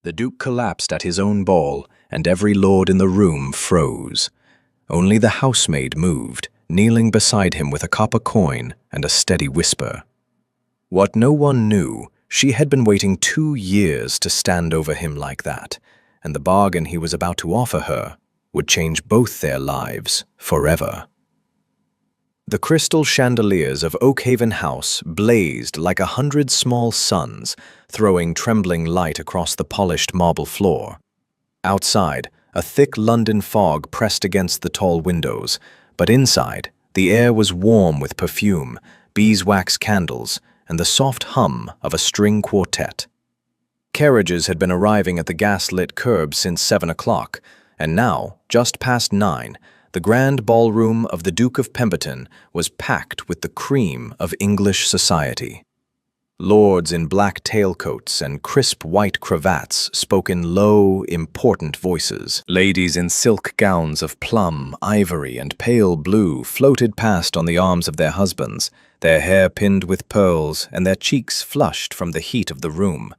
The Duke collapsed at his own ball, and every lord in the room froze. Only the housemaid moved, kneeling beside him with a copper coin and a steady whisper. What no one knew, she had been waiting 2 years to stand over him like that, and the bargain he was about to offer her would change both their lives forever. The crystal chandeliers of Oakhaven House blazed like 100 small suns, throwing trembling light across the polished marble floor. Outside, a thick London fog pressed against the tall windows, but inside, the air was warm with perfume, beeswax candles, and the soft hum of a string quartet. Carriages had been arriving at the gas-lit curb since 7 o'clock, and now, just past 9, the grand ballroom of the Duke of Pemberton was packed with the cream of English society. Lords in black tailcoats and crisp white cravats spoke in low, important voices. Ladies in silk gowns of plum, ivory, and pale blue floated past on the arms of their husbands, their hair pinned with pearls and their cheeks flushed from the heat of the room.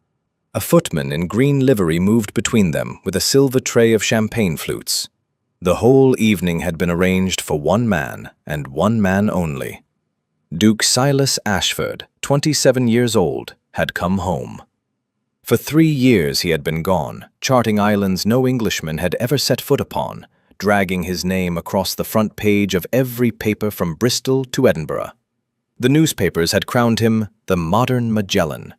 A footman in green livery moved between them with a silver tray of champagne flutes. The whole evening had been arranged for one man, and one man only. Duke Silas Ashford, 27 years old, had come home. For 3 years he had been gone, charting islands no Englishman had ever set foot upon, dragging his name across the front page of every paper from Bristol to Edinburgh. The newspapers had crowned him the modern Magellan.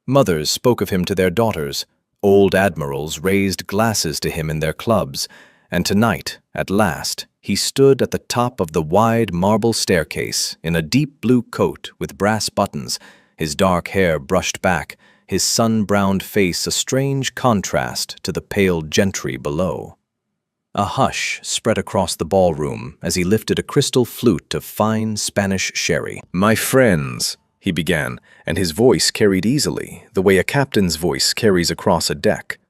Mothers spoke of him to their daughters, old admirals raised glasses to him in their clubs, and tonight, at last, he stood at the top of the wide marble staircase in a deep blue coat with brass buttons, his dark hair brushed back, his sun-browned face a strange contrast to the pale gentry below. A hush spread across the ballroom as he lifted a crystal flute of fine Spanish sherry. "My friends," he began, and his voice carried easily, the way a captain's voice carries across a deck.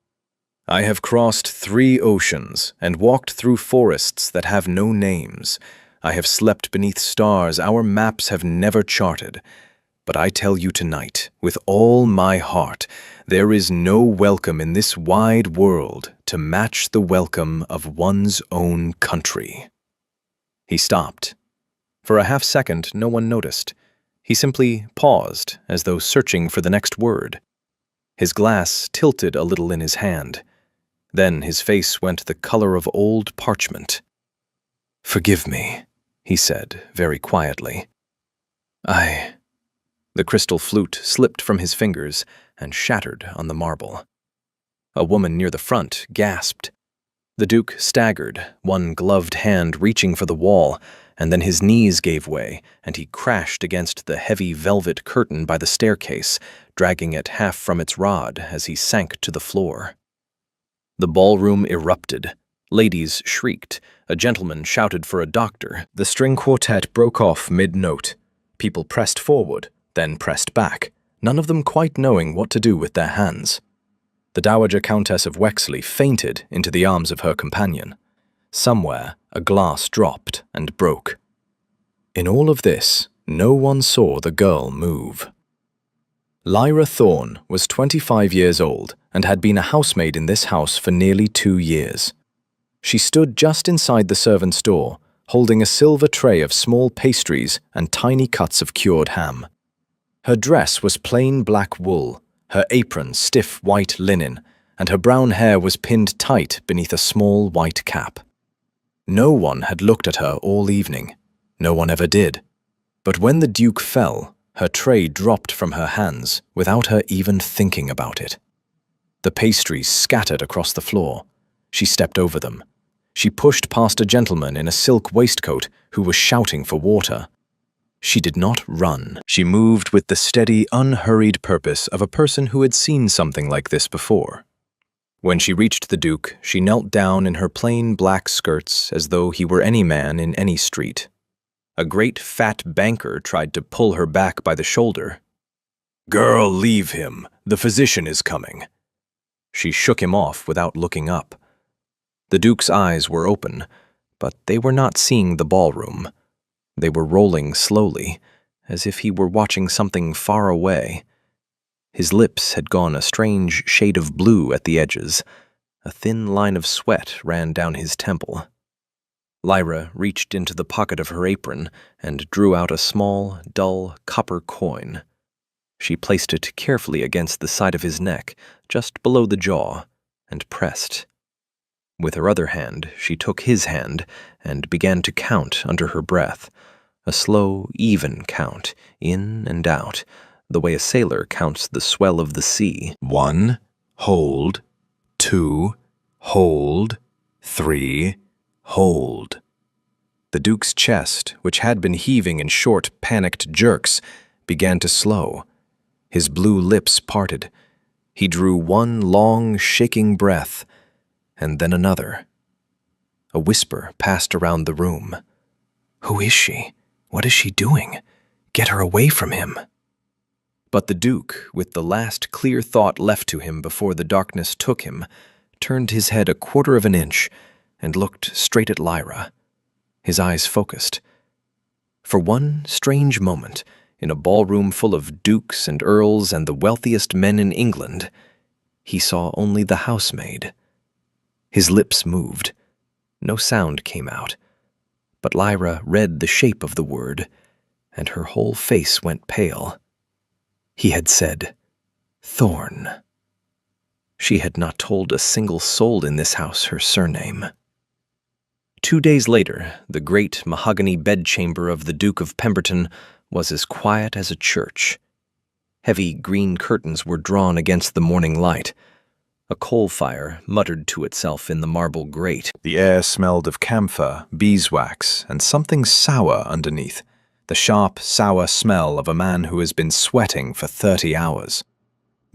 "I have crossed 3 oceans and walked through forests that have no names. I have slept beneath stars our maps have never charted. But I tell you tonight, with all my heart, there is no welcome in this wide world to match the welcome of one's own country." He stopped. For a half-second, no one noticed. He simply paused, as though searching for the next word. His glass tilted a little in his hand. Then his face went the color of old parchment. "Forgive me," he said, very quietly. The crystal flute slipped from his fingers and shattered on the marble. A woman near the front gasped. The Duke staggered, one gloved hand reaching for the wall, and then his knees gave way, and he crashed against the heavy velvet curtain by the staircase, dragging it half from its rod as he sank to the floor. The ballroom erupted. Ladies shrieked. A gentleman shouted for a doctor. The string quartet broke off mid-note. People pressed forward, then pressed back, none of them quite knowing what to do with their hands. The Dowager Countess of Wexley fainted into the arms of her companion. Somewhere, a glass dropped and broke. In all of this, no one saw the girl move. Lyra Thorne was 25 years old and had been a housemaid in this house for nearly 2 years. She stood just inside the servants' door, holding a silver tray of small pastries and tiny cuts of cured ham. Her dress was plain black wool, her apron stiff white linen, and her brown hair was pinned tight beneath a small white cap. No one had looked at her all evening. No one ever did. But when the Duke fell, her tray dropped from her hands without her even thinking about it. The pastries scattered across the floor. She stepped over them. She pushed past a gentleman in a silk waistcoat who was shouting for water. She did not run. She moved with the steady, unhurried purpose of a person who had seen something like this before. When she reached the Duke, she knelt down in her plain black skirts as though he were any man in any street. A great fat banker tried to pull her back by the shoulder. "Girl, leave him. The physician is coming." She shook him off without looking up. The Duke's eyes were open, but they were not seeing the ballroom. They were rolling slowly, as if he were watching something far away. His lips had gone a strange shade of blue at the edges. A thin line of sweat ran down his temple. Lyra reached into the pocket of her apron and drew out a small, dull copper coin. She placed it carefully against the side of his neck, just below the jaw, and pressed. With her other hand, she took his hand and began to count under her breath, a slow, even count, in and out, the way a sailor counts the swell of the sea. 1, hold, 2, hold, 3, hold. The Duke's chest, which had been heaving in short, panicked jerks, began to slow. His blue lips parted. He drew one long, shaking breath, and then another. A whisper passed around the room. "Who is she? What is she doing? Get her away from him." But the Duke, with the last clear thought left to him before the darkness took him, turned his head a quarter of an inch and looked straight at Lyra, his eyes focused. For one strange moment, in a ballroom full of dukes and earls and the wealthiest men in England, he saw only the housemaid. His lips moved. No sound came out, but Lyra read the shape of the word, and her whole face went pale. He had said, Thorn. She had not told a single soul in this house her surname. 2 days later, the great mahogany bedchamber of the Duke of Pemberton was as quiet as a church. Heavy green curtains were drawn against the morning light. A coal fire muttered to itself in the marble grate. The air smelled of camphor, beeswax, and something sour underneath. The sharp, sour smell of a man who has been sweating for 30 hours.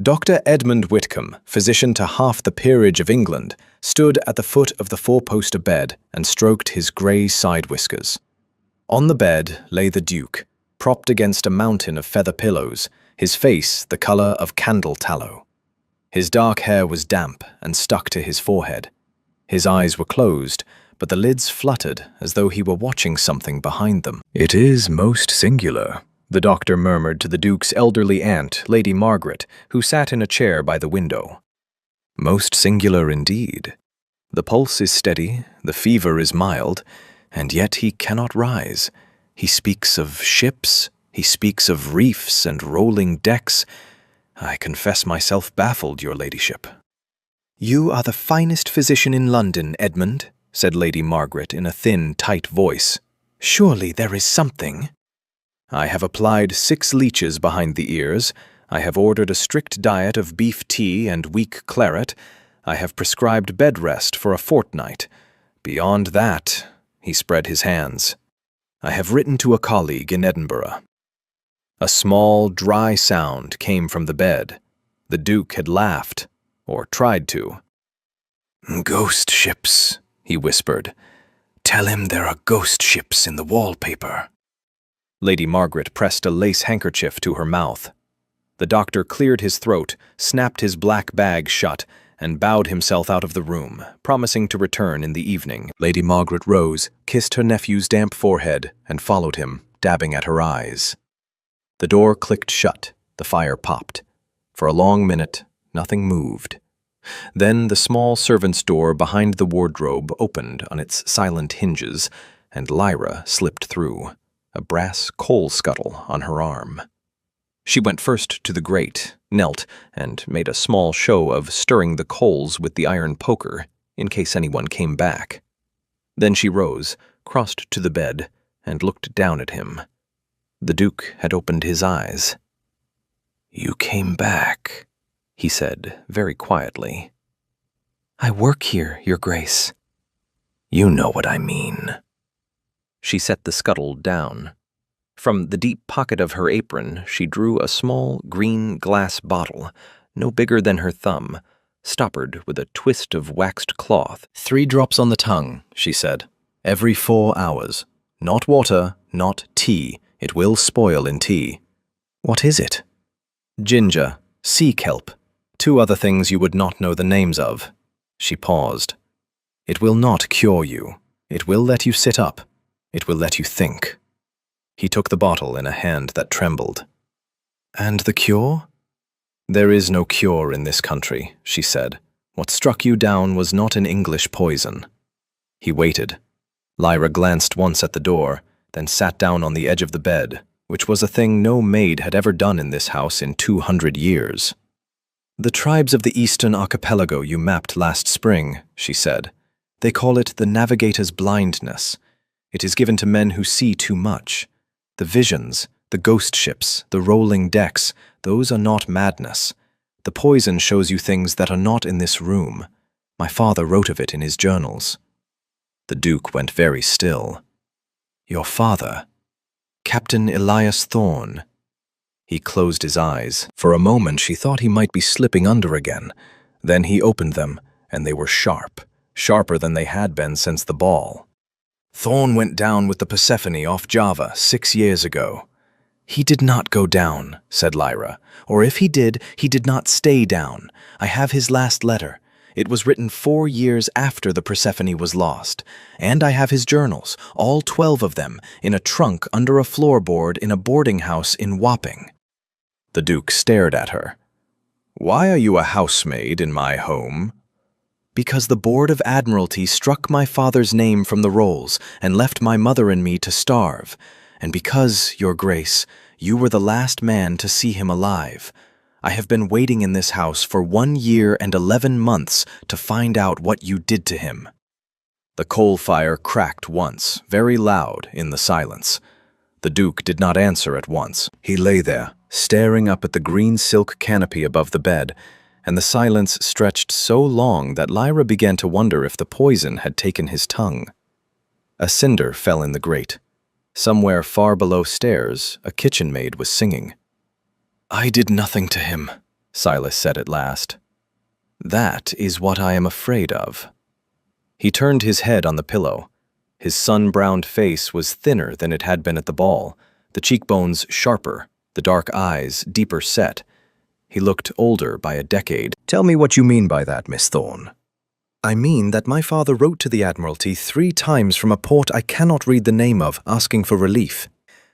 Dr. Edmund Whitcomb, physician to half the peerage of England, stood at the foot of the four-poster bed and stroked his grey side whiskers. On the bed lay the Duke, propped against a mountain of feather pillows, his face the colour of candle tallow. His dark hair was damp and stuck to his forehead. His eyes were closed, but the lids fluttered as though he were watching something behind them. "It is most singular," the doctor murmured to the Duke's elderly aunt, Lady Margaret, who sat in a chair by the window. "Most singular indeed. The pulse is steady, the fever is mild, and yet he cannot rise. He speaks of ships, he speaks of reefs and rolling decks. I confess myself baffled, your ladyship." "You are the finest physician in London, Edmund," said Lady Margaret in a thin, tight voice. "Surely there is something." "I have applied 6 leeches behind the ears. I have ordered a strict diet of beef tea and weak claret. I have prescribed bed rest for a fortnight. Beyond that," he spread his hands, "I have written to a colleague in Edinburgh." A small, dry sound came from the bed. The Duke had laughed, or tried to. "Ghost ships," he whispered. "Tell him there are ghost ships in the wallpaper." Lady Margaret pressed a lace handkerchief to her mouth. The doctor cleared his throat, snapped his black bag shut, and bowed himself out of the room, promising to return in the evening. Lady Margaret rose, kissed her nephew's damp forehead, and followed him, dabbing at her eyes. The door clicked shut, the fire popped. For a long minute, nothing moved. Then the small servant's door behind the wardrobe opened on its silent hinges, and Lyra slipped through, a brass coal scuttle on her arm. She went first to the grate, knelt, and made a small show of stirring the coals with the iron poker, in case anyone came back. Then she rose, crossed to the bed, and looked down at him. The Duke had opened his eyes. "You came back," he said very quietly. "I work here, Your Grace." "You know what I mean." She set the scuttle down. From the deep pocket of her apron, she drew a small green glass bottle, no bigger than her thumb, stoppered with a twist of waxed cloth. 3 drops on the tongue, she said, every 4 hours. Not water, not tea. It will spoil in tea. What is it? Ginger, sea kelp, 2 other things you would not know the names of. She paused. It will not cure you. It will let you sit up. It will let you think. He took the bottle in a hand that trembled. And the cure? "There is no cure in this country," she said. "What struck you down was not an English poison." He waited. Lyra glanced once at the door, then sat down on the edge of the bed, which was a thing no maid had ever done in this house in 200 years. "The tribes of the Eastern Archipelago you mapped last spring," she said. "They call it the navigator's blindness. It is given to men who see too much. The visions, the ghost ships, the rolling decks, those are not madness. The poison shows you things that are not in this room. My father wrote of it in his journals." The Duke went very still. "Your father? Captain Elias Thorne?" He closed his eyes. For a moment she thought he might be slipping under again. Then he opened them, and they were sharp, sharper than they had been since the ball. "Thorne went down with the Persephone off Java 6 years ago." "He did not go down," said Lyra. "Or if he did not stay down. I have his last letter. It was written 4 years after the Persephone was lost. And I have his journals, all 12 of them, in a trunk under a floorboard in a boarding house in Wapping." The Duke stared at her. "Why are you a housemaid in my home?" "Because the Board of Admiralty struck my father's name from the rolls and left my mother and me to starve. And because, Your Grace, you were the last man to see him alive. I have been waiting in this house for 1 year and 11 months to find out what you did to him." The coal fire cracked once, very loud, in the silence. The Duke did not answer at once. He lay there, staring up at the green silk canopy above the bed, and the silence stretched so long that Lyra began to wonder if the poison had taken his tongue. A cinder fell in the grate. Somewhere far below stairs, a kitchen maid was singing. "I did nothing to him," Silas said at last. "That is what I am afraid of." He turned his head on the pillow. His sun-browned face was thinner than it had been at the ball, the cheekbones sharper, the dark eyes deeper set. He looked older by a decade. "Tell me what you mean by that, Miss Thorne." "I mean that my father wrote to the Admiralty 3 times from a port I cannot read the name of, asking for relief.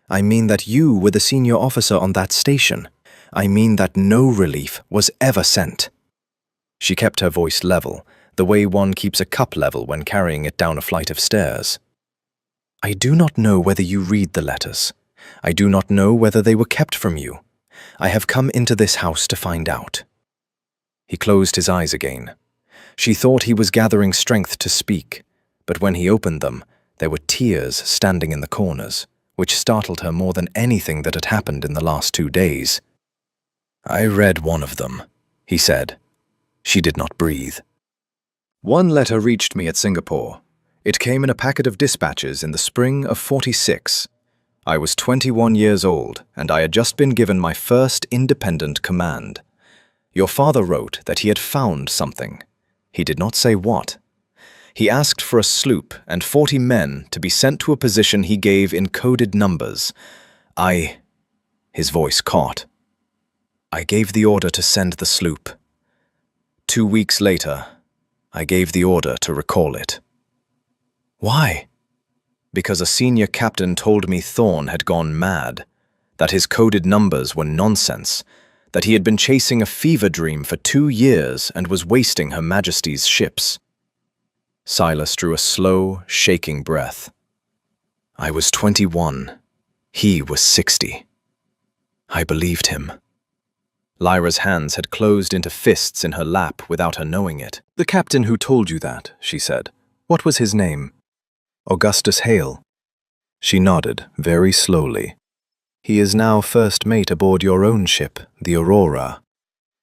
I mean that you were the senior officer on that station. I mean that no relief was ever sent." She kept her voice level, the way one keeps a cup level when carrying it down a flight of stairs. "I do not know whether you read the letters. I do not know whether they were kept from you. I have come into this house to find out." He closed his eyes again. She thought he was gathering strength to speak, but when he opened them, there were tears standing in the corners, which startled her more than anything that had happened in the last 2 days. "I read one of them," he said. She did not breathe. "One letter reached me at Singapore. It came in a packet of dispatches in the spring of 46. I was 21 years old, and I had just been given my first independent command. Your father wrote that he had found something. He did not say what. He asked for a sloop and 40 men to be sent to a position he gave in coded numbers. His voice caught. I gave the order to send the sloop. 2 weeks later, I gave the order to recall it." "Why?" "Because a senior captain told me Thorne had gone mad, that his coded numbers were nonsense, that he had been chasing a fever dream for 2 years and was wasting Her Majesty's ships." Silas drew a slow, shaking breath. "I was 21. He was 60. I believed him." Lyra's hands had closed into fists in her lap without her knowing it. "The captain who told you that," she said. "What was his name?" "Augustus Hale." She nodded, very slowly. "He is now first mate aboard your own ship, the Aurora.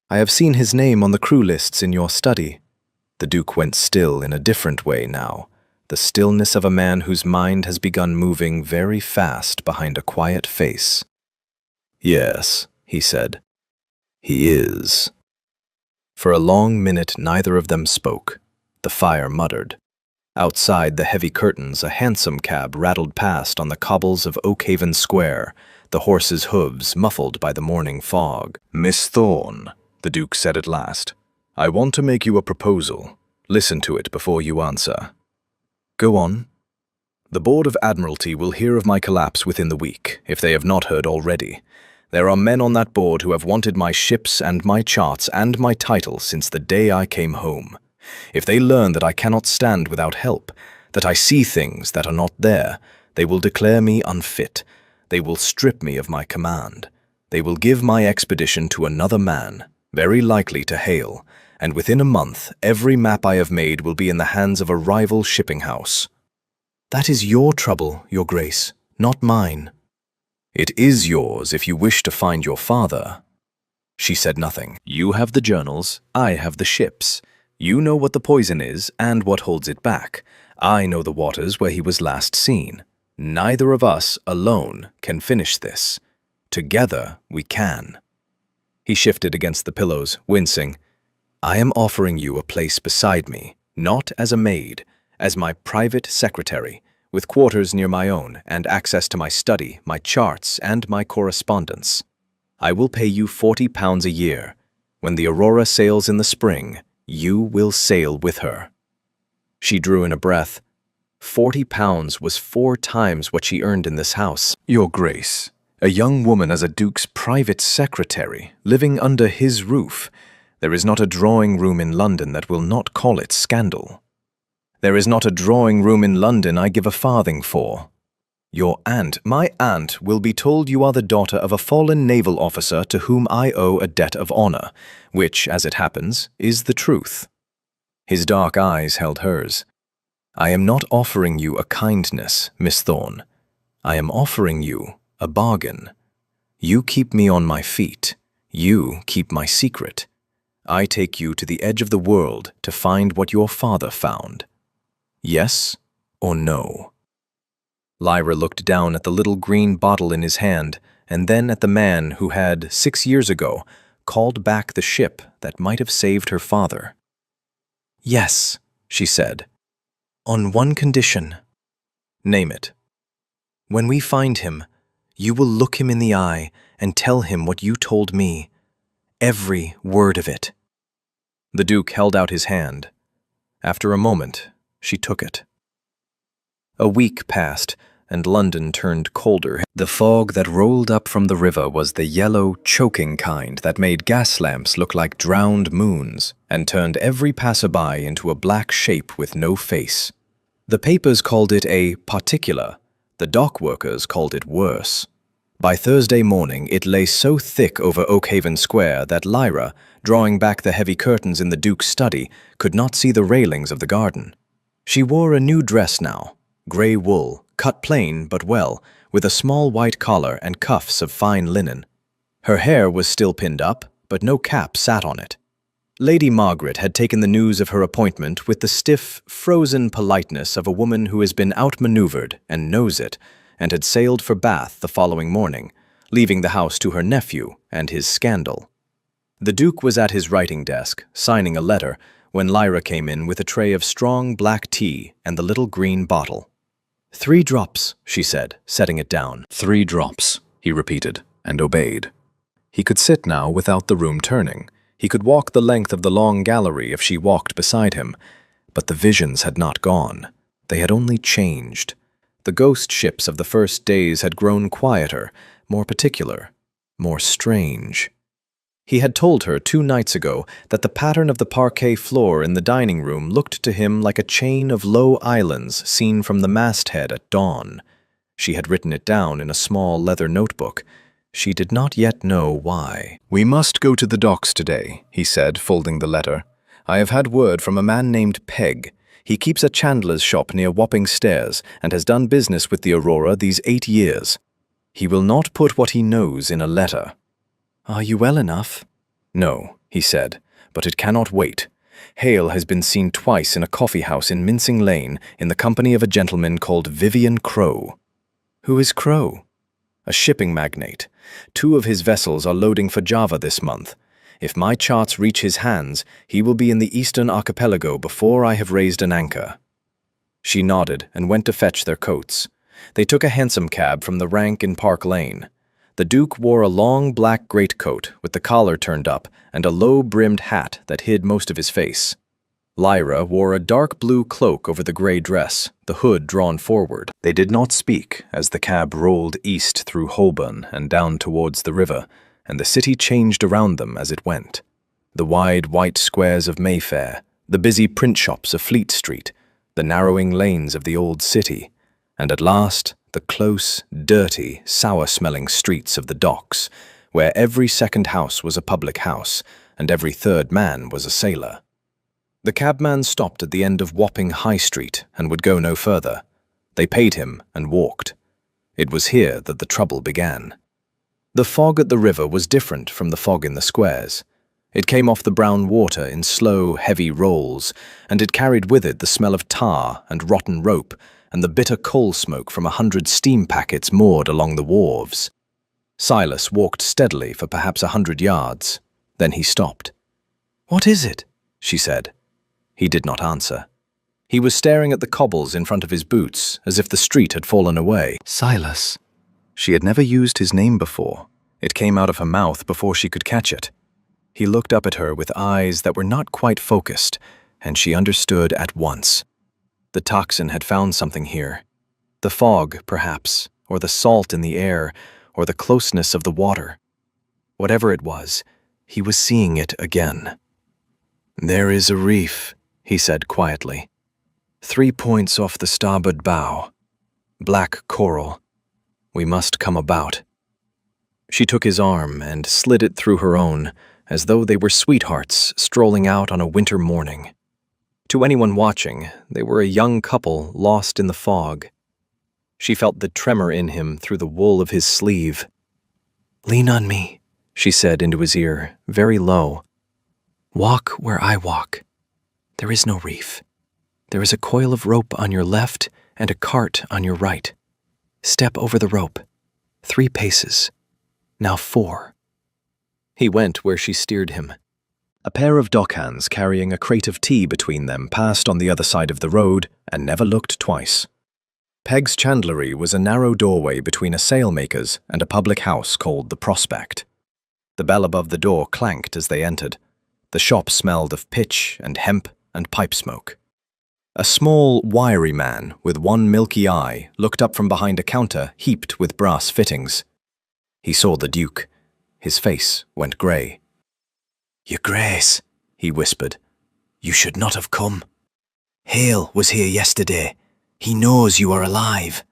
I have seen his name on the crew lists in your study." The Duke went still in a different way now, the stillness of a man whose mind has begun moving very fast behind a quiet face. "Yes," he said. "He is." For a long minute neither of them spoke. The fire muttered. Outside the heavy curtains a hansom cab rattled past on the cobbles of Oakhaven Square, the horse's hooves muffled by the morning fog. "Miss Thorne," the Duke said at last, "I want to make you a proposal. Listen to it before you answer." "Go on." "The Board of Admiralty will hear of my collapse within the week, if they have not heard already. There are men on that board who have wanted my ships and my charts and my title since the day I came home. If they learn that I cannot stand without help, that I see things that are not there, they will declare me unfit. They will strip me of my command. They will give my expedition to another man, very likely to Hale, and within a month every map I have made will be in the hands of a rival shipping house. That is your trouble, Your Grace, not mine. It is yours if you wish to find your father. She said nothing. You have the journals, I have the ships. You know what the poison is and what holds it back. I know the waters where he was last seen. Neither of us alone can finish this. Together we can. He shifted against the pillows, wincing. I am offering you a place beside me, not as a maid, as my private secretary, with quarters near my own and access to my study, my charts, and my correspondence. I will pay you £40 a year. When the Aurora sails in the spring, you will sail with her. She drew in a breath. £40 was 4 times what she earned in this house. Your Grace, a young woman as a duke's private secretary, living under his roof. There is not a drawing room in London that will not call it scandal. There is not a drawing room in London I give a farthing for. Your aunt, my aunt, will be told you are the daughter of a fallen naval officer to whom I owe a debt of honor, which, as it happens, is the truth. His dark eyes held hers. I am not offering you a kindness, Miss Thorne. I am offering you a bargain. You keep me on my feet. You keep my secret. I take you to the edge of the world to find what your father found. Yes or no? Lyra looked down at the little green bottle in his hand, and then at the man who had, 6 years ago, called back the ship that might have saved her father. Yes, she said. On one condition. Name it. When we find him, you will look him in the eye and tell him what you told me. Every word of it. The Duke held out his hand. After a moment, she took it. A week passed, and London turned colder. The fog that rolled up from the river was the yellow, choking kind that made gas lamps look like drowned moons and turned every passerby into a black shape with no face. The papers called it a particular. The dock workers called it worse. By Thursday morning, it lay so thick over Oakhaven Square that Lyra, drawing back the heavy curtains in the Duke's study, could not see the railings of the garden. She wore a new dress now, grey wool, cut plain but well, with a small white collar and cuffs of fine linen. Her hair was still pinned up, but no cap sat on it. Lady Margaret had taken the news of her appointment with the stiff, frozen politeness of a woman who has been outmaneuvered and knows it, and had sailed for Bath the following morning, leaving the house to her nephew and his scandal. The Duke was at his writing desk, signing a letter, when Lyra came in with a tray of strong black tea and the little green bottle. 3 drops, she said, setting it down. 3 drops, he repeated, and obeyed. He could sit now without the room turning. He could walk the length of the long gallery if she walked beside him. But the visions had not gone. They had only changed. The ghost ships of the first days had grown quieter, more particular, more strange. He had told her 2 nights ago that the pattern of the parquet floor in the dining room looked to him like a chain of low islands seen from the masthead at dawn. She had written it down in a small leather notebook. She did not yet know why. We must go to the docks today, he said, folding the letter. I have had word from a man named Pegg. He keeps a chandler's shop near Wapping Stairs and has done business with the Aurora these 8 years. He will not put what he knows in a letter. Are you well enough? No, he said, but it cannot wait. Hale has been seen twice in a coffee house in Mincing Lane in the company of a gentleman called Vivian Crowe. Who is Crowe? A shipping magnate. 2 of his vessels are loading for Java this month. If my charts reach his hands, he will be in the Eastern Archipelago before I have raised an anchor. She nodded and went to fetch their coats. They took a hansom cab from the rank in Park Lane. The Duke wore a long black greatcoat with the collar turned up and a low-brimmed hat that hid most of his face. Lyra wore a dark blue cloak over the grey dress, the hood drawn forward. They did not speak as the cab rolled east through Holborn and down towards the river, and the city changed around them as it went. The wide white squares of Mayfair, the busy print shops of Fleet Street, the narrowing lanes of the old city, and at last the close, dirty, sour-smelling streets of the docks, where every second house was a public house and every third man was a sailor. The cabman stopped at the end of Wapping High Street and would go no further. They paid him and walked. It was here that the trouble began. The fog at the river was different from the fog in the squares. It came off the brown water in slow, heavy rolls, and it carried with it the smell of tar and rotten rope and the bitter coal smoke from 100 steam packets moored along the wharves. Silas walked steadily for perhaps 100 yards. Then he stopped. "What is it?" she said. He did not answer. He was staring at the cobbles in front of his boots, as if the street had fallen away. Silas. She had never used his name before. It came out of her mouth before she could catch it. He looked up at her with eyes that were not quite focused, and she understood at once. The toxin had found something here. The fog, perhaps, or the salt in the air, or the closeness of the water. Whatever it was, he was seeing it again. "There is a reef," he said quietly. 3 points off the starboard bow. Black coral. We must come about." She took his arm and slid it through her own, as though they were sweethearts strolling out on a winter morning. To anyone watching, they were a young couple lost in the fog. She felt the tremor in him through the wool of his sleeve. "Lean on me," she said into his ear, very low. "Walk where I walk. There is no reef. There is a coil of rope on your left and a cart on your right. Step over the rope. 3 paces. Now 4. He went where she steered him. A pair of dockhands carrying a crate of tea between them passed on the other side of the road and never looked twice. Peg's chandlery was a narrow doorway between a sailmaker's and a public house called the Prospect. The bell above the door clanked as they entered. The shop smelled of pitch and hemp and pipe smoke. A small, wiry man with one milky eye looked up from behind a counter heaped with brass fittings. He saw the Duke. His face went grey. "Your Grace," he whispered, "you should not have come. Hale was here yesterday. He knows you are alive."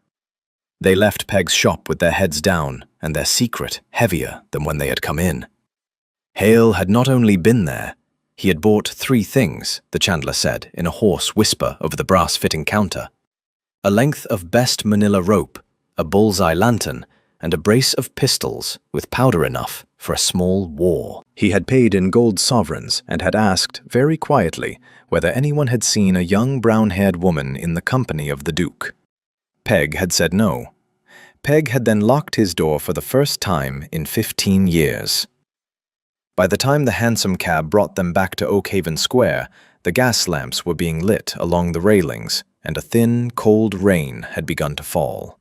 They left Peg's shop with their heads down and their secret heavier than when they had come in. Hale had not only been there, he had bought 3 things, the chandler said in a hoarse whisper over the brass-fitting counter. A length of best manila rope, a bullseye lantern, and a brace of pistols with powder enough for a small war. He had paid in gold sovereigns and had asked, very quietly, whether anyone had seen a young brown-haired woman in the company of the Duke. Peg had said no. Peg had then locked his door for the first time in 15 years. By the time the hansom cab brought them back to Oakhaven Square, the gas lamps were being lit along the railings, and a thin, cold rain had begun to fall.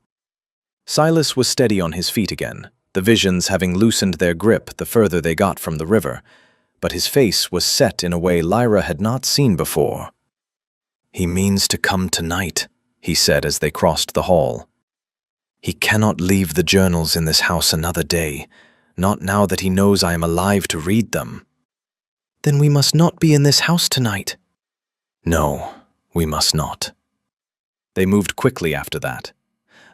Silas was steady on his feet again, the visions having loosened their grip the further they got from the river, but his face was set in a way Lyra had not seen before. "He means to come tonight," he said as they crossed the hall. "He cannot leave the journals in this house another day, not now that he knows I am alive to read them." "Then we must not be in this house tonight." "No, we must not." They moved quickly after that.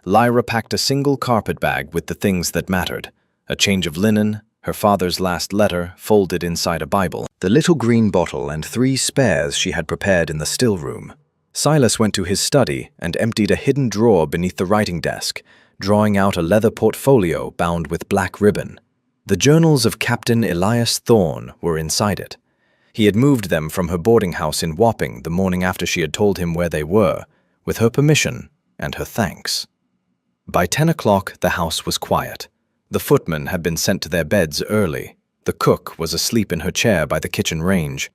Lyra packed a single carpet bag with the things that mattered, a change of linen, her father's last letter folded inside a Bible, the little green bottle and 3 spares she had prepared in the still room. Silas went to his study and emptied a hidden drawer beneath the writing desk, drawing out a leather portfolio bound with black ribbon. The journals of Captain Elias Thorne were inside it. He had moved them from her boarding house in Wapping the morning after she had told him where they were, with her permission and her thanks. By 10 o'clock, the house was quiet. The footmen had been sent to their beds early. The cook was asleep in her chair by the kitchen range.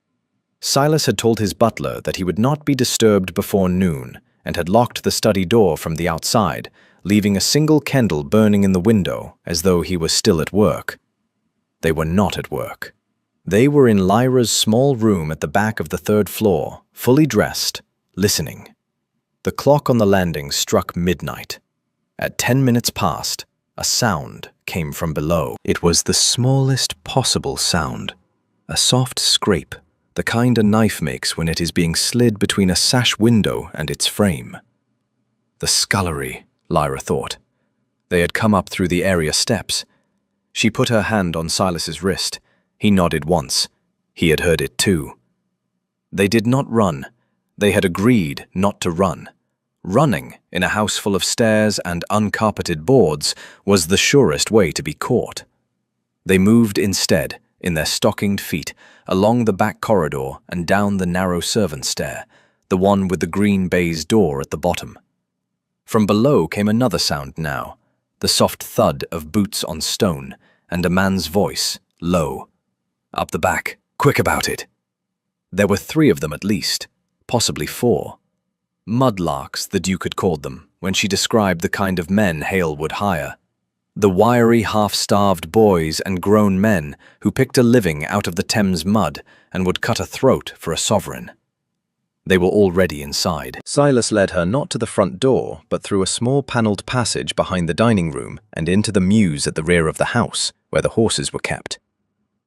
Silas had told his butler that he would not be disturbed before noon, and had locked the study door from the outside, leaving a single candle burning in the window as though he was still at work. They were not at work. They were in Lyra's small room at the back of the 3rd floor, fully dressed, listening. The clock on the landing struck midnight. At 10 minutes past, a sound came from below. It was the smallest possible sound, a soft scrape, the kind a knife makes when it is being slid between a sash window and its frame. The scullery, Lyra thought. They had come up through the area steps. She put her hand on Silas's wrist. He nodded once. He had heard it too. They did not run. They had agreed not to run. Running in a house full of stairs and uncarpeted boards was the surest way to be caught. They moved instead, in their stockinged feet, along the back corridor and down the narrow servant stair, the one with the green baize door at the bottom. From below came another sound now, the soft thud of boots on stone, and a man's voice, low. Up the back, quick about it. There were 3 of them at least, possibly 4. Mudlarks, the Duke had called them, when she described the kind of men Hale would hire. The wiry, half-starved boys and grown men who picked a living out of the Thames mud and would cut a throat for a sovereign. They were already inside. Silas led her not to the front door, but through a small panelled passage behind the dining room and into the mews at the rear of the house, where the horses were kept.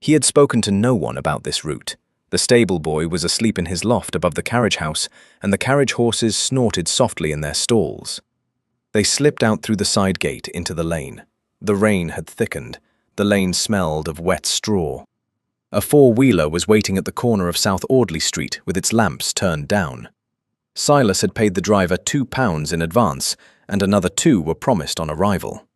He had spoken to no one about this route. The stable boy was asleep in his loft above the carriage house, and the carriage horses snorted softly in their stalls. They slipped out through the side gate into the lane. The rain had thickened. The lane smelled of wet straw. A 4-wheeler was waiting at the corner of South Audley Street with its lamps turned down. Silas had paid the driver £2 in advance, and another 2 were promised on arrival.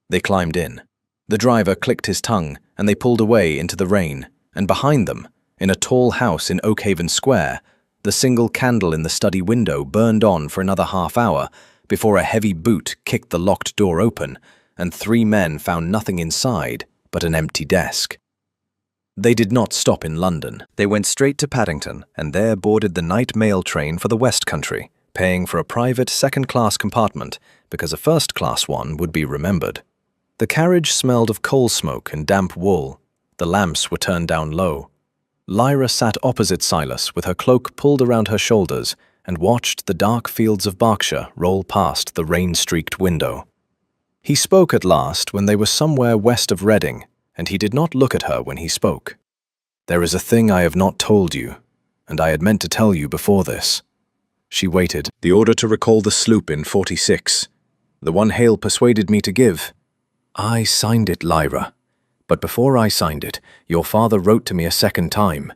They climbed in. The driver clicked his tongue, and they pulled away into the rain, and behind them, in a tall house in Oakhaven Square, the single candle in the study window burned on for another half-hour before a heavy boot kicked the locked door open, and 3 men found nothing inside but an empty desk. They did not stop in London. They went straight to Paddington and there boarded the night mail train for the West Country, paying for a private second-class compartment because a first-class one would be remembered. The carriage smelled of coal smoke and damp wool. The lamps were turned down low. Lyra sat opposite Silas with her cloak pulled around her shoulders and watched the dark fields of Berkshire roll past the rain-streaked window. He spoke at last when they were somewhere west of Reading, and he did not look at her when he spoke. "There is a thing I have not told you, and I had meant to tell you before this." She waited. "The order to recall the sloop in 46. The one Hale persuaded me to give. I signed it, Lyra. But before I signed it, your father wrote to me a second time.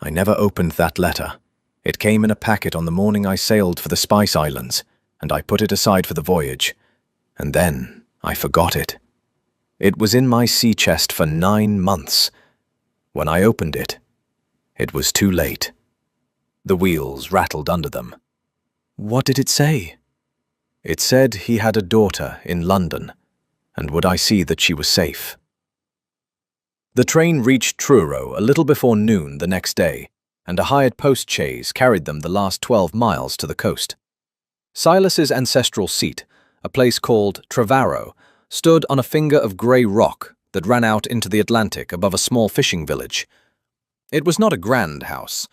I never opened that letter. It came in a packet on the morning I sailed for the Spice Islands, and I put it aside for the voyage. And then I forgot it. It was in my sea chest for 9 months. When I opened it, it was too late." The wheels rattled under them. "What did it say?" "It said he had a daughter in London, and would I see that she was safe." The train reached Truro a little before noon the next day, and a hired post-chaise carried them the last 12 miles to the coast. Silas's ancestral seat, a place called Trevarrow, stood on a finger of grey rock that ran out into the Atlantic above a small fishing village. It was not a grand house.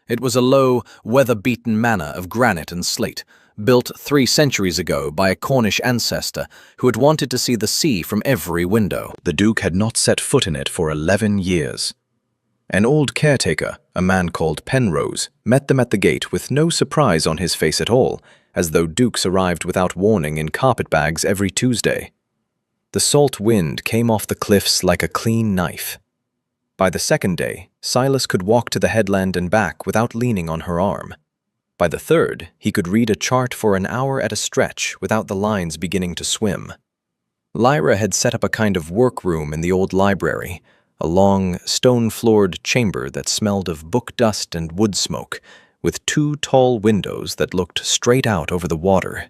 It was a low, weather-beaten manor of granite and slate, built 3 centuries ago by a Cornish ancestor who had wanted to see the sea from every window. The Duke had not set foot in it for 11 years. An old caretaker, a man called Penrose, met them at the gate with no surprise on his face at all, as though dukes arrived without warning in carpet-bags every Tuesday. The salt wind came off the cliffs like a clean knife. By the second day, Silas could walk to the headland and back without leaning on her arm. By the third, he could read a chart for an hour at a stretch without the lines beginning to swim. Lyra had set up a kind of workroom in the old library, a long, stone-floored chamber that smelled of book dust and wood smoke, with 2 tall windows that looked straight out over the water.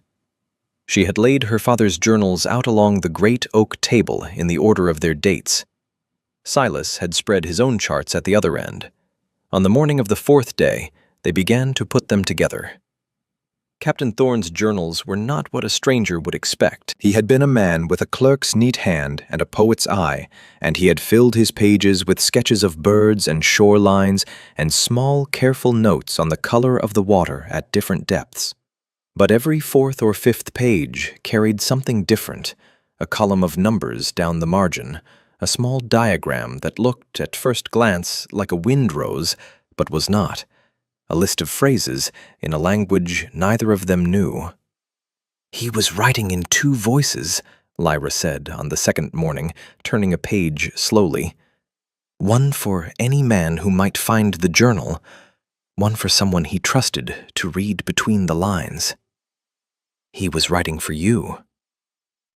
She had laid her father's journals out along the great oak table in the order of their dates. Silas had spread his own charts at the other end. On the morning of the 4th day, they began to put them together. Captain Thorne's journals were not what a stranger would expect. He had been a man with a clerk's neat hand and a poet's eye, and he had filled his pages with sketches of birds and shorelines and small, careful notes on the color of the water at different depths. But every fourth or fifth page carried something different, a column of numbers down the margin, a small diagram that looked at first glance like a windrose, but was not. A list of phrases in a language neither of them knew. "He was writing in two voices," Lyra said on the second morning, turning a page slowly. "One for any man who might find the journal, one for someone he trusted to read between the lines. He was writing for you.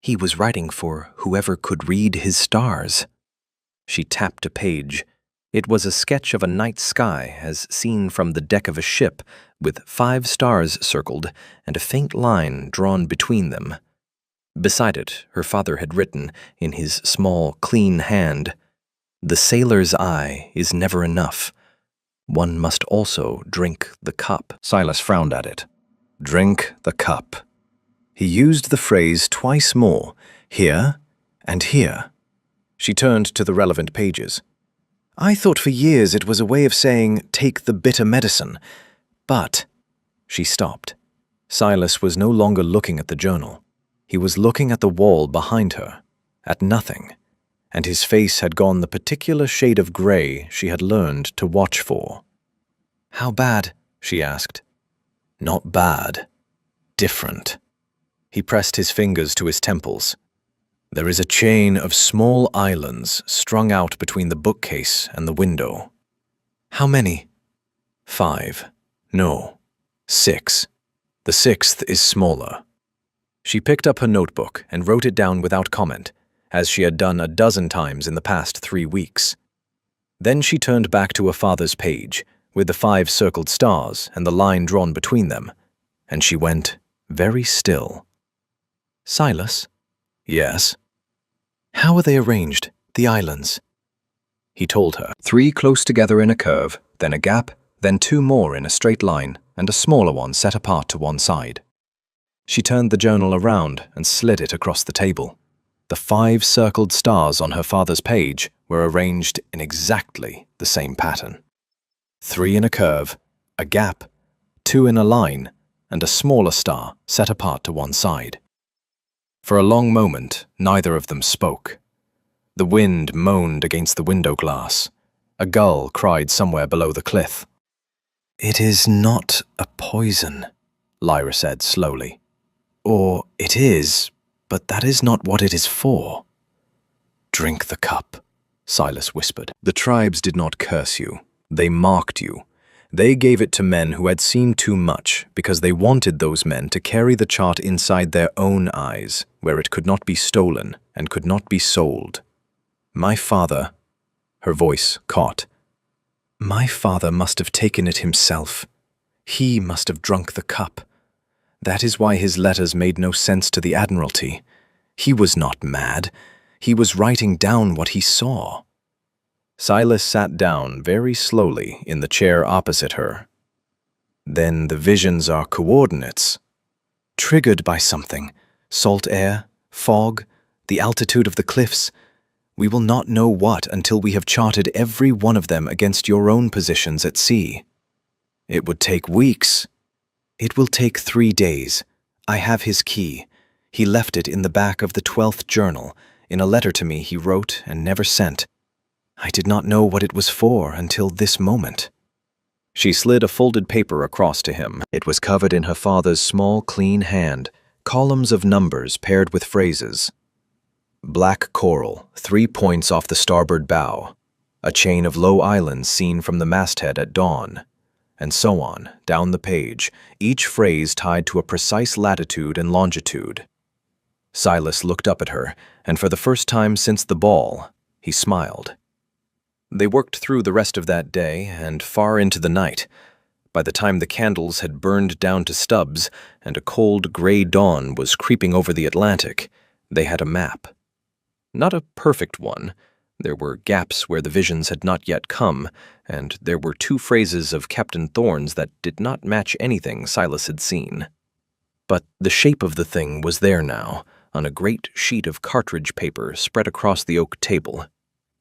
He was writing for whoever could read his stars." She tapped a page. It was a sketch of a night sky as seen from the deck of a ship, with 5 stars circled and a faint line drawn between them. Beside it, her father had written, in his small, clean hand, "The sailor's eye is never enough. One must also drink the cup." Silas frowned at it. Drink the cup. He used the phrase twice more, here and here. She turned to the relevant pages. "I thought for years it was a way of saying, take the bitter medicine. But—" She stopped. Silas was no longer looking at the journal. He was looking at the wall behind her, at nothing, and his face had gone the particular shade of gray she had learned to watch for. "How bad?" she asked. "Not bad. Different." He pressed his fingers to his temples. "There is a chain of small islands strung out between the bookcase and the window." "How many?" 5. No, 6. The 6th is smaller." She picked up her notebook and wrote it down without comment, as she had done a dozen times in the past 3 weeks. Then she turned back to her father's page, with the 5 circled stars and the line drawn between them, and she went very still. "Silas?" "Yes?" "How are they arranged, the islands?" He told her. 3 close together in a curve, then a gap, then 2 more in a straight line, and a smaller one set apart to one side. She turned the journal around and slid it across the table. The 5 circled stars on her father's page were arranged in exactly the same pattern. 3 in a curve, a gap, 2 in a line, and a smaller star set apart to one side. For a long moment, neither of them spoke. The wind moaned against the window glass. A gull cried somewhere below the cliff. "It is not a poison," Lyra said slowly. "Or it is, but that is not what it is for." "Drink the cup," Silas whispered. "The tribes did not curse you. They marked you. They gave it to men who had seen too much because they wanted those men to carry the chart inside their own eyes, where it could not be stolen and could not be sold. My father—" Her voice caught. "My father must have taken it himself. He must have drunk the cup. That is why his letters made no sense to the Admiralty. He was not mad. He was writing down what he saw." Silas sat down very slowly in the chair opposite her. "Then the visions are coordinates. Triggered by something. Salt air, fog, the altitude of the cliffs. We will not know what until we have charted every one of them against your own positions at sea. It would take weeks. It will take 3 days. I have his key. He left it in the back of the 12th journal, in a letter to me he wrote and never sent. I did not know what it was for until this moment." She slid a folded paper across to him. It was covered in her father's small, clean hand, columns of numbers paired with phrases. Black coral, 3 points off the starboard bow. A chain of low islands seen from the masthead at dawn. And so on, down the page, each phrase tied to a precise latitude and longitude. Silas looked up at her, and for the first time since the ball, he smiled. They worked through the rest of that day and far into the night. By the time the candles had burned down to stubs and a cold gray dawn was creeping over the Atlantic, they had a map. Not a perfect one. There were gaps where the visions had not yet come, and there were 2 phrases of Captain Thorne's that did not match anything Silas had seen. But the shape of the thing was there now, on a great sheet of cartridge paper spread across the oak table.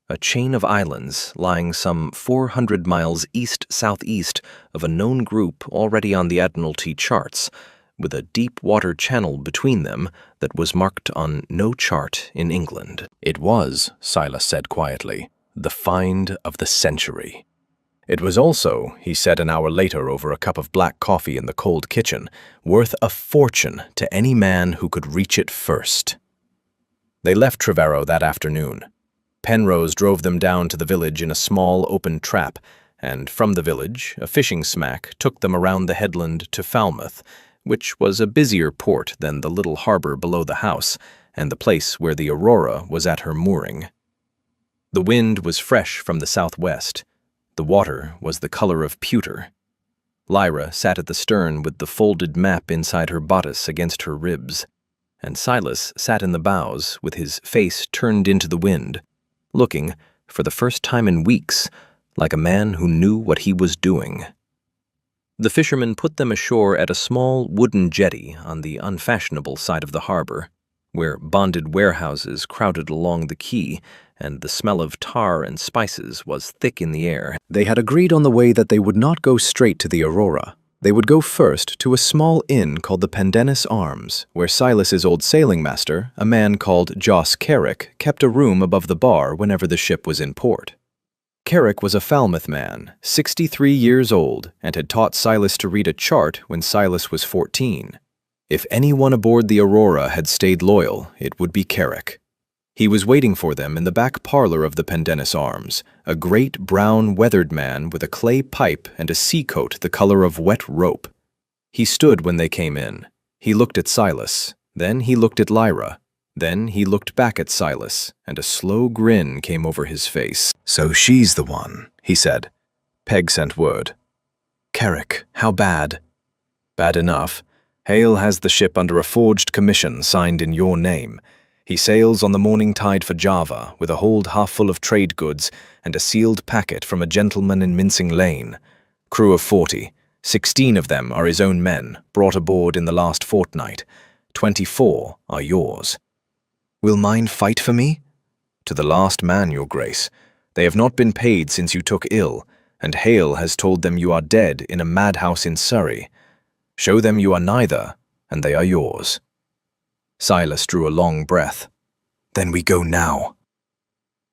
A chain of islands lying some 400 miles east-southeast of a known group already on the Admiralty charts, with a deep water channel between them that was marked on no chart in England. It was, Silas said quietly, the find of the century. It was also, he said an hour later over a cup of black coffee in the cold kitchen, worth a fortune to any man who could reach it first. They left Trevorrow that afternoon. Penrose drove them down to the village in a small open trap, and from the village, a fishing smack took them around the headland to Falmouth, which was a busier port than the little harbor below the house, and the place where the Aurora was at her mooring. The wind was fresh from the southwest. The water was the color of pewter. Lyra sat at the stern with the folded map inside her bodice against her ribs, and Silas sat in the bows with his face turned into the wind, looking, for the first time in weeks, like a man who knew what he was doing. The fishermen put them ashore at a small wooden jetty on the unfashionable side of the harbor, where bonded warehouses crowded along the quay, and the smell of tar and spices was thick in the air. They had agreed on the way that they would not go straight to the Aurora. They would go first to a small inn called the Pendennis Arms, where Silas's old sailing master, a man called Joss Carrick, kept a room above the bar whenever the ship was in port. Carrick was a Falmouth man, 63 years old, and had taught Silas to read a chart when Silas was 14. If anyone aboard the Aurora had stayed loyal, it would be Carrick. He was waiting for them in the back parlor of the Pendennis Arms, a great brown weathered man with a clay pipe and a sea coat the color of wet rope. He stood when they came in. He looked at Silas, then he looked at Lyra, then he looked back at Silas, and a slow grin came over his face. "So she's the one," he said. Peg sent word. "Carrick, how bad?" "Bad enough. Hale has the ship under a forged commission signed in your name. He sails on the morning tide for Java with a hold half full of trade goods and a sealed packet from a gentleman in Mincing Lane. Crew of 40. 16 of them are his own men, brought aboard in the last fortnight. 24 are yours." "Will mine fight for me?" "To the last man, your grace. They have not been paid since you took ill, and Hale has told them you are dead in a madhouse in Surrey. Show them you are neither, and they are yours." Silas drew a long breath. "Then we go now."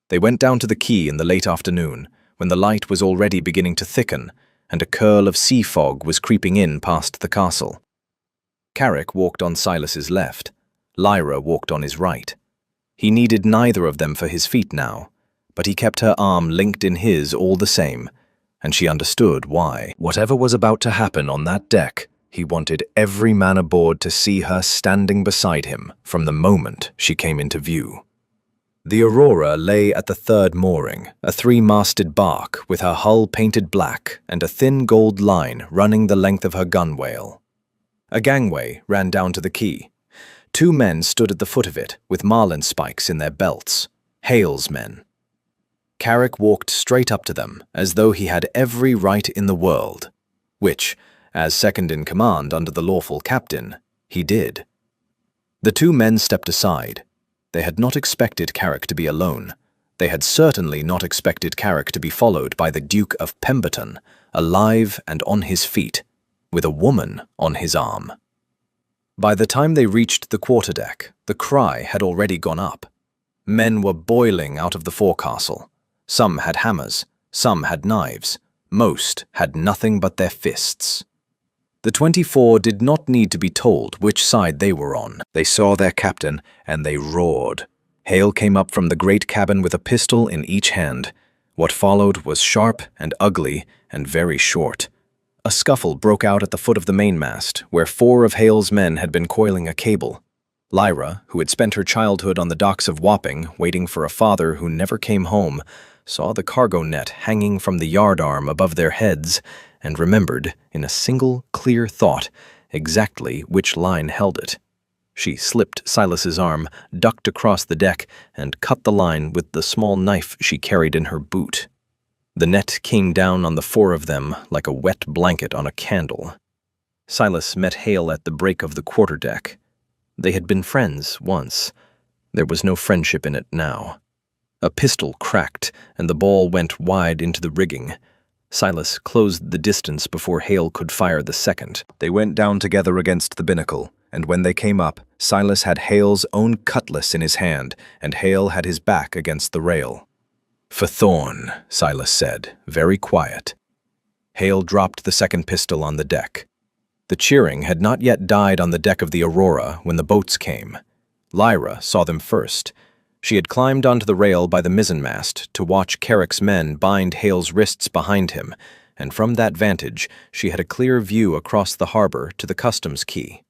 They went down to the quay in the late afternoon, when the light was already beginning to thicken, and a curl of sea fog was creeping in past the castle. Carrick walked on Silas's left. Lyra walked on his right. He needed neither of them for his feet now, but he kept her arm linked in his all the same, and she understood why. Whatever was about to happen on that deck, he wanted every man aboard to see her standing beside him from the moment she came into view. The Aurora lay at the third mooring, a 3-masted bark with her hull painted black and a thin gold line running the length of her gunwale. A gangway ran down to the quay. 2 men stood at the foot of it with marlin spikes in their belts, Hale's men. Carrick walked straight up to them as though he had every right in the world, which, as second in command under the lawful captain, he did. The 2 men stepped aside. They had not expected Carrick to be alone. They had certainly not expected Carrick to be followed by the Duke of Pemberton, alive and on his feet, with a woman on his arm. By the time they reached the quarterdeck, the cry had already gone up. Men were boiling out of the forecastle. Some had hammers, some had knives, most had nothing but their fists. The 24 did not need to be told which side they were on. They saw their captain, and they roared. Hale came up from the great cabin with a pistol in each hand. What followed was sharp and ugly and very short. A scuffle broke out at the foot of the mainmast, where 4 of Hale's men had been coiling a cable. Lyra, who had spent her childhood on the docks of Wapping, waiting for a father who never came home, saw the cargo net hanging from the yardarm above their heads, and remembered, in a single clear thought, exactly which line held it. She slipped Silas's arm, ducked across the deck, and cut the line with the small knife she carried in her boot. The net came down on the 4 of them like a wet blanket on a candle. Silas met Hale at the break of the quarterdeck. They had been friends once. There was no friendship in it now. A pistol cracked, and the ball went wide into the rigging. Silas closed the distance before Hale could fire the second. They went down together against the binnacle, and when they came up, Silas had Hale's own cutlass in his hand, and Hale had his back against the rail. "For Thorn," Silas said, very quiet. Hale dropped the second pistol on the deck. The cheering had not yet died on the deck of the Aurora when the boats came. Lyra saw them first. She had climbed onto the rail by the mizzenmast to watch Carrick's men bind Hale's wrists behind him, and from that vantage she had a clear view across the harbor to the customs quay.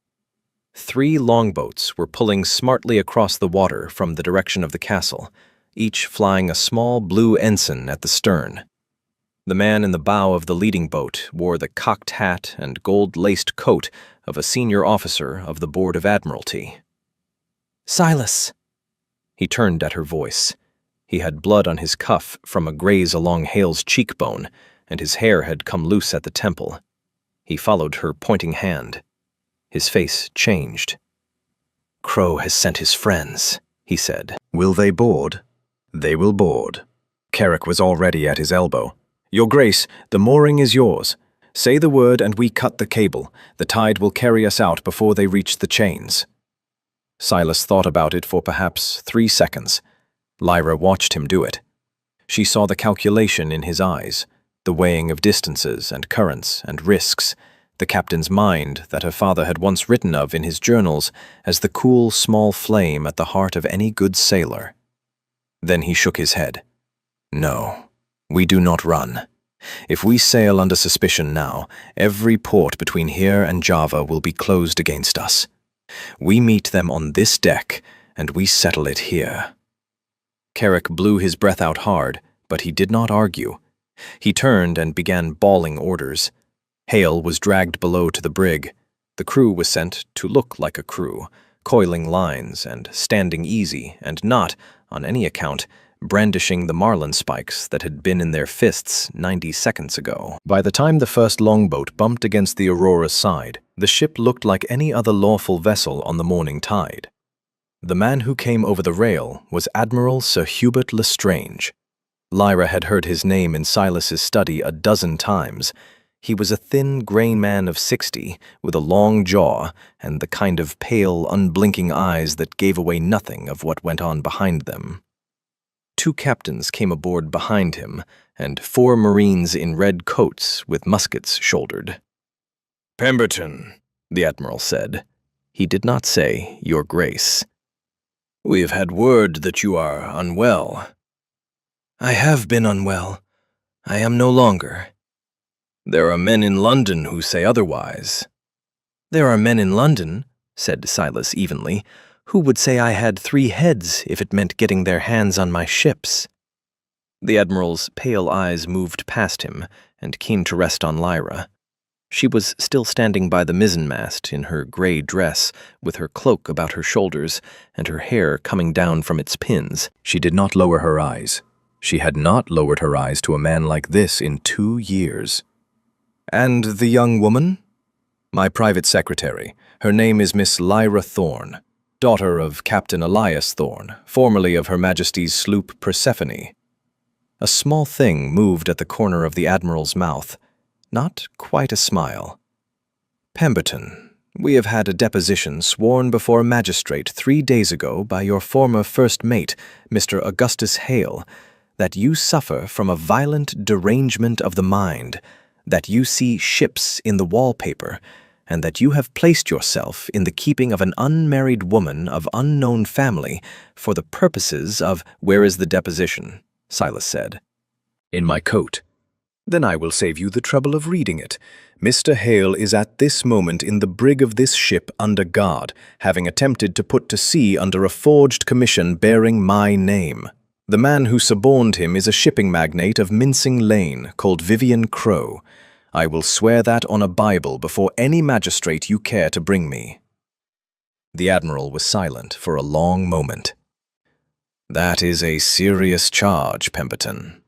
3 longboats were pulling smartly across the water from the direction of the castle, each flying a small blue ensign at the stern. The man in the bow of the leading boat wore the cocked hat and gold-laced coat of a senior officer of the Board of Admiralty. "Silas!" He turned at her voice. He had blood on his cuff from a graze along Hale's cheekbone, and his hair had come loose at the temple. He followed her pointing hand. His face changed. "Crow has sent his friends," he said. "Will they board?" "They will board." Carrick was already at his elbow. "Your Grace, the mooring is yours. Say the word and we cut the cable. The tide will carry us out before they reach the chains." Silas thought about it for perhaps 3 seconds. Lyra watched him do it. She saw the calculation in his eyes, the weighing of distances and currents and risks, the captain's mind that her father had once written of in his journals as the cool, small flame at the heart of any good sailor. Then he shook his head. "No, we do not run. If we sail under suspicion now, every port between here and Java will be closed against us. We meet them on this deck, and we settle it here." Carrick blew his breath out hard, but he did not argue. He turned and began bawling orders. Hale was dragged below to the brig. The crew was sent to look like a crew, coiling lines and standing easy and not, on any account, brandishing the marlin spikes that had been in their fists 90 seconds ago. By the time the first longboat bumped against the Aurora's side, the ship looked like any other lawful vessel on the morning tide. The man who came over the rail was Admiral Sir Hubert Lestrange. Lyra had heard his name in Silas's study a dozen times. He was a thin, grey man of 60, with a long jaw and the kind of pale, unblinking eyes that gave away nothing of what went on behind them. 2 captains came aboard behind him, and 4 Marines in red coats with muskets shouldered. "Pemberton," the Admiral said. He did not say, "Your Grace." "We have had word that you are unwell." "I have been unwell. I am no longer." "There are men in London who say otherwise." "There are men in London," said Silas evenly, "who would say I had 3 heads if it meant getting their hands on my ships." The Admiral's pale eyes moved past him and came to rest on Lyra. She was still standing by the mizzenmast in her grey dress, with her cloak about her shoulders and her hair coming down from its pins. She did not lower her eyes. She had not lowered her eyes to a man like this in 2 years. "And the young woman?" "My private secretary. Her name is Miss Lyra Thorne, daughter of Captain Elias Thorne, formerly of Her Majesty's sloop Persephone." A small thing moved at the corner of the Admiral's mouth. Not quite a smile. "Pemberton, we have had a deposition sworn before a magistrate 3 days ago by your former first mate, Mr. Augustus Hale, that you suffer from a violent derangement of the mind, that you see ships in the wallpaper, and that you have placed yourself in the keeping of an unmarried woman of unknown family for the purposes of—" "Where is the deposition?" Silas said. "In my coat." "Then I will save you the trouble of reading it. Mr. Hale is at this moment in the brig of this ship under guard, having attempted to put to sea under a forged commission bearing my name. The man who suborned him is a shipping magnate of Mincing Lane called Vivian Crow. I will swear that on a Bible before any magistrate you care to bring me." The Admiral was silent for a long moment. "That is a serious charge, Pemberton.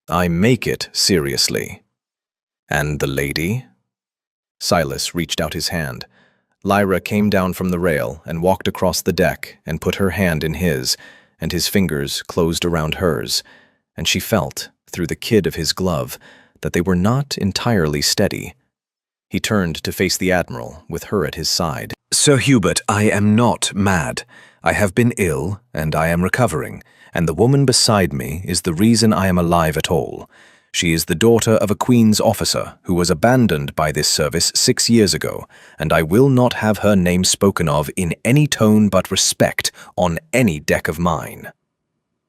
I make it seriously. And the lady?" Silas reached out his hand. Lyra came down from the rail and walked across the deck and put her hand in his, and his fingers closed around hers, and she felt, through the kid of his glove, that they were not entirely steady. He turned to face the Admiral, with her at his side. "Sir Hubert, I am not mad. I have been ill, and I am recovering, and the woman beside me is the reason I am alive at all. She is the daughter of a Queen's officer who was abandoned by this service 6 years ago, and I will not have her name spoken of in any tone but respect on any deck of mine."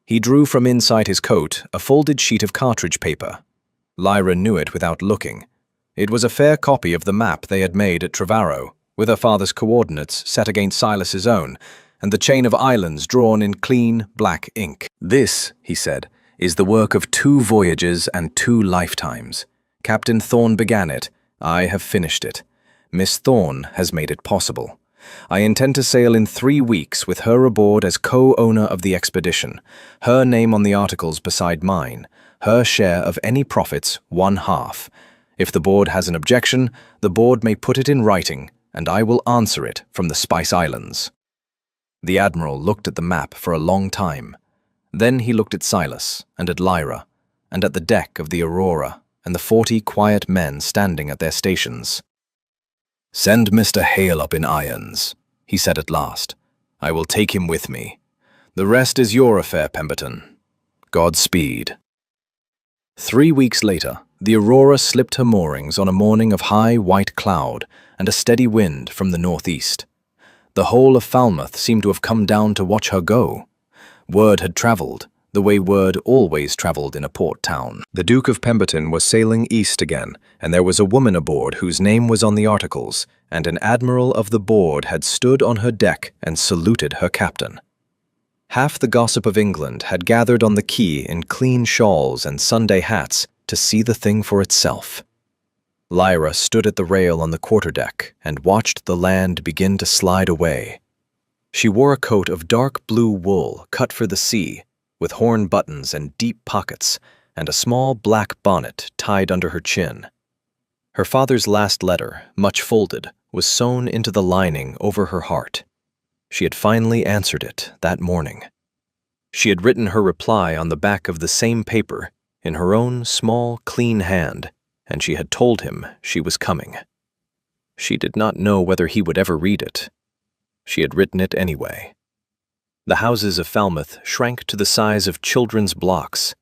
He drew from inside his coat a folded sheet of cartridge paper. Lyra knew it without looking. It was a fair copy of the map they had made at Trevorrow, with her father's coordinates set against Silas's own, and the chain of islands drawn in clean, black ink. "This," he said, "is the work of 2 voyages and 2 lifetimes. Captain Thorne began it. I have finished it. Miss Thorne has made it possible. I intend to sail in 3 weeks with her aboard as co-owner of the expedition, her name on the articles beside mine, her share of any profits 1/2. If the board has an objection, the board may put it in writing, and I will answer it from the Spice Islands." The Admiral looked at the map for a long time. Then he looked at Silas and at Lyra, and at the deck of the Aurora and the 40 quiet men standing at their stations. "Send Mr. Hale up in irons," he said at last. "I will take him with me. The rest is your affair, Pemberton. Godspeed." 3 weeks later, the Aurora slipped her moorings on a morning of high white cloud and a steady wind from the northeast. The whole of Falmouth seemed to have come down to watch her go. Word had travelled, the way word always travelled in a port town. The Duke of Pemberton was sailing east again, and there was a woman aboard whose name was on the articles, and an admiral of the board had stood on her deck and saluted her captain. Half the gossip of England had gathered on the quay in clean shawls and Sunday hats to see the thing for itself. Lyra stood at the rail on the quarterdeck and watched the land begin to slide away. She wore a coat of dark blue wool cut for the sea, with horn buttons and deep pockets, and a small black bonnet tied under her chin. Her father's last letter, much folded, was sewn into the lining over her heart. She had finally answered it that morning. She had written her reply on the back of the same paper, in her own small, clean hand, and she had told him she was coming. She did not know whether he would ever read it. She had written it anyway. The houses of Falmouth shrank to the size of children's blocks.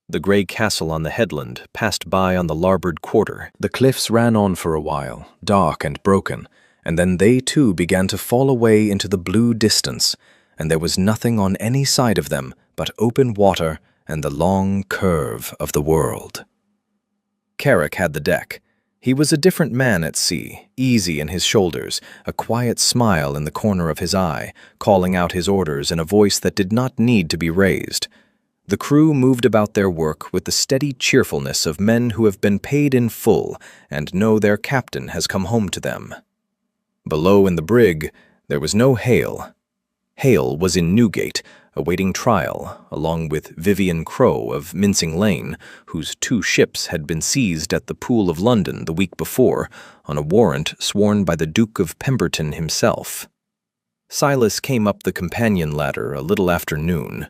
The grey castle on the headland passed by on the larboard quarter. The cliffs ran on for a while, dark and broken, and then they too began to fall away into the blue distance, and there was nothing on any side of them but open water and the long curve of the world. Carrick had the deck. He was a different man at sea, easy in his shoulders, a quiet smile in the corner of his eye, calling out his orders in a voice that did not need to be raised. The crew moved about their work with the steady cheerfulness of men who have been paid in full and know their captain has come home to them. Below in the brig, there was no Hale. Hale was in Newgate, awaiting trial, along with Vivian Crowe of Mincing Lane, whose 2 ships had been seized at the Pool of London the week before, on a warrant sworn by the Duke of Pemberton himself. Silas came up the companion ladder a little after noon.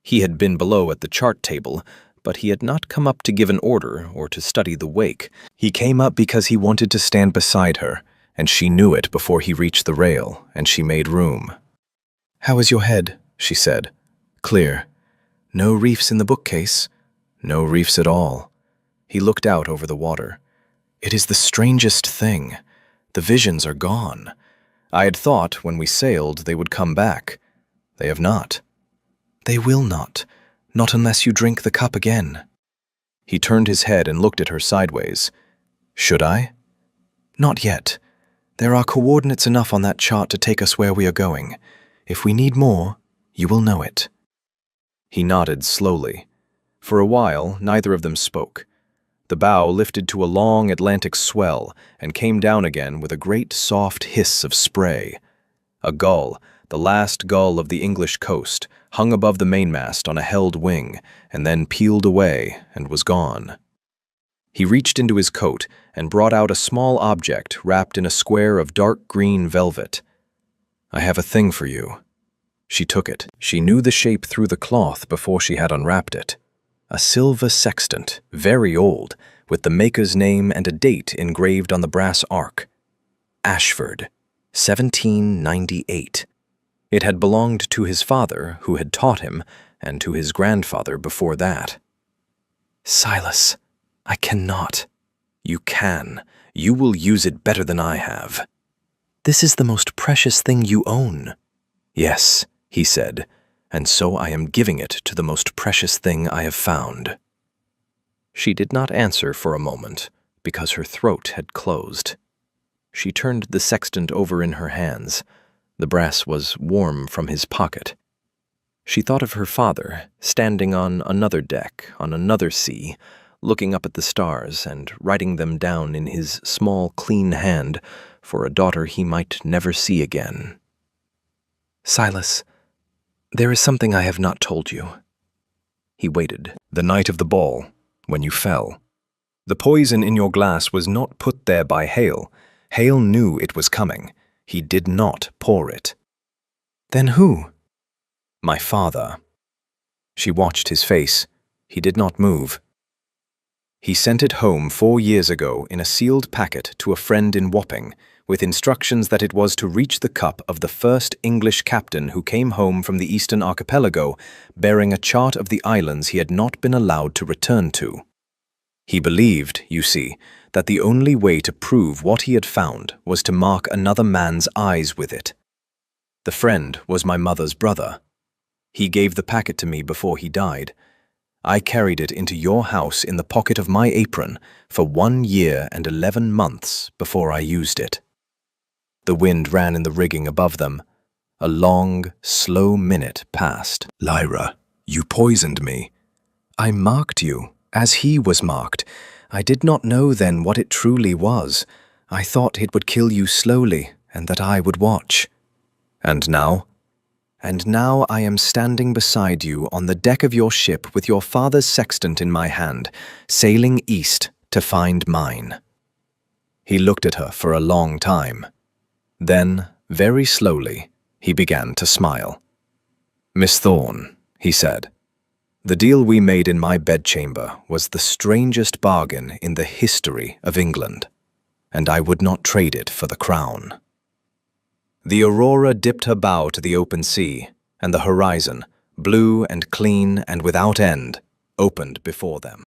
He had been below at the chart table, but he had not come up to give an order or to study the wake. He came up because he wanted to stand beside her, and she knew it before he reached the rail, and she made room. "How is your head?" she said. "Clear. No reefs in the bookcase?" "No reefs at all." He looked out over the water. "It is the strangest thing. The visions are gone. I had thought, when we sailed, they would come back. They have not." "They will not. Not unless you drink the cup again." He turned his head and looked at her sideways. "Should I?" "Not yet. There are coordinates enough on that chart to take us where we are going. If we need more, you will know it." He nodded slowly. For a while, neither of them spoke. The bow lifted to a long Atlantic swell and came down again with a great soft hiss of spray. A gull, the last gull of the English coast, hung above the mainmast on a held wing, and then peeled away and was gone. He reached into his coat and brought out a small object wrapped in a square of dark green velvet. "I have a thing for you." She took it. She knew the shape through the cloth before she had unwrapped it. A silver sextant, very old, with the maker's name and a date engraved on the brass arc. Ashford, 1798. It had belonged to his father, who had taught him, and to his grandfather before that. "Silas, I cannot." "You can. You will use it better than I have." "This is the most precious thing you own." "Yes," he said, "and so I am giving it to the most precious thing I have found." She did not answer for a moment, because her throat had closed. She turned the sextant over in her hands. The brass was warm from his pocket. She thought of her father, standing on another deck, on another sea, looking up at the stars and writing them down in his small, clean hand for a daughter he might never see again. "Silas, there is something I have not told you." He waited. "The night of the ball, when you fell. The poison in your glass was not put there by Hale. Hale knew it was coming. He did not pour it." "Then who?" "My father." She watched his face. He did not move. "He sent it home 4 years ago in a sealed packet to a friend in Wapping, with instructions that it was to reach the cup of the first English captain who came home from the Eastern Archipelago, bearing a chart of the islands he had not been allowed to return to. He believed, you see, that the only way to prove what he had found was to mark another man's eyes with it. The friend was my mother's brother. He gave the packet to me before he died. I carried it into your house in the pocket of my apron for 1 year and 11 months before I used it." The wind ran in the rigging above them. A long, slow minute passed. "Lyra, you poisoned me." "I marked you, as he was marked. I did not know then what it truly was. I thought it would kill you slowly, and that I would watch." "And now?" "And now I am standing beside you on the deck of your ship with your father's sextant in my hand, sailing east to find mine." He looked at her for a long time. Then, very slowly, he began to smile. "Miss Thorne," he said, "the deal we made in my bedchamber was the strangest bargain in the history of England, and I would not trade it for the crown." The Aurora dipped her bow to the open sea, and the horizon, blue and clean and without end, opened before them.